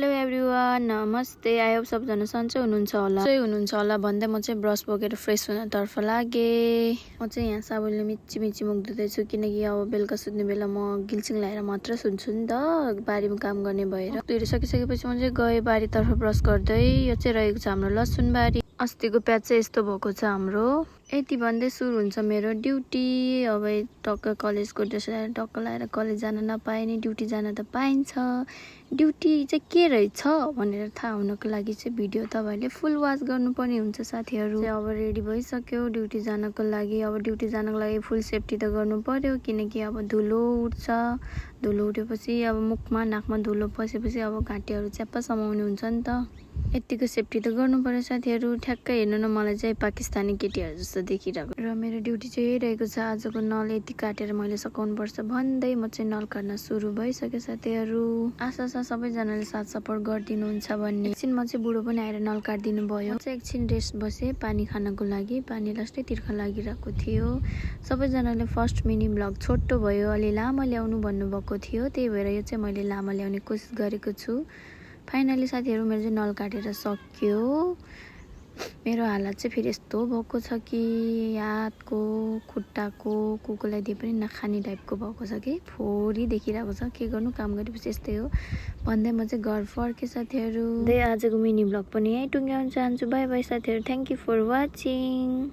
Hello everyone, नमस्ते। I hope सबजना सन्चै हुनुहुन्छ होला भन्दै म चाहिँ ब्रस बोकेर फ्रेस हुनतर्फ लागेँ। म चाहिँ यहाँ साबुनले मिची मुख धुँदैछु किनकि अब बेलुका सुत्ने बेला म गिल्सिङ लगाएर मात्र सुन्छु नि त, बारीमा काम गर्ने भएर। धुएर सकिसकेपछि म चाहिँ गएँ बारीतर्फ ब्रस गर्दै। यो चाहिँ रहेको छ हाम्रो लसुन बारी। अस्तिको प्याज चाहिँ यस्तो भएको छ हाम्रो। यति भन्दै सुरु हुन्छ मेरो ड्युटी। अब टक्क कलेजको ड्रेस लगाएर टक्क लगाएर कलेज जान नपाए नि ड्युटी जान त पाइन्छ। ड्युटी चाहिँ के रहेछ भनेर थाहा हुनको लागि चाहिँ भिडियो तपाईँहरूले फुल वाच गर्नुपर्ने हुन्छ साथीहरू। अब रेडी भइसक्यो ड्युटी जानको लागि। अब ड्युटी जानको लागि फुल सेफ्टी त गर्नु पर्यो किनकि अब धुलो उठ्छ। धुलो उठेपछि अब मुखमा नाकमा धुलो पसेपछि अब घाँटीहरू च्याप्पा समाउने हुन्छ नि त। यतिको सेफ्टी त गर्नु पर्यो साथीहरू। ठ्याक्कै हेर्नु न, मलाई चाहिँ पाकिस्तानी केटीहरू जस्तो देखिरहेको। र मेरो ड्युटी चाहिँ यही रहेको छ। आजको नल यति काटेर मैले सकाउनु पर्छ भन्दै म चाहिँ नल काट्न सुरु भइसक्यो साथीहरू। आशा छ सबैजनाले साथ सपोर्ट गरिदिनुहुन्छ भन्ने। एकछिन म चाहिँ बुढो पनि आएर नल काटिदिनु भयो। म चाहिँ एकछिन रेस्ट बसेँ पानी खानको लागि। पानी लास्टै तिर्खा लागिरहेको थियो। सबैजनाले फर्स्ट मिनी ब्लग छोटो भयो, अलि लामो ल्याउनु भन्नुभएको थियो, त्यही भएर यो चाहिँ मैले लामो ल्याउने कोसिस गरेको छु। फाइनली साथीहरू मेरो चाहिँ नल काटेर सक्यो। मेरो हालत चाहिँ फेरि यस्तो भएको छ कि हातको खुट्टाको कुकुरलाई दिए पनि नखाने टाइपको भएको छ कि फोरी देखिरहेको छ। के गर्नु, काम गरेपछि यस्तै हो भन्दै म चाहिँ घर फर्केँ साथीहरू। आजको मिनी ब्लग पनि यहीँ टुङ्ग्याउन चाहन्छु। बाई बाई साथीहरू, थ्याङ्क यू फर वाचिङ।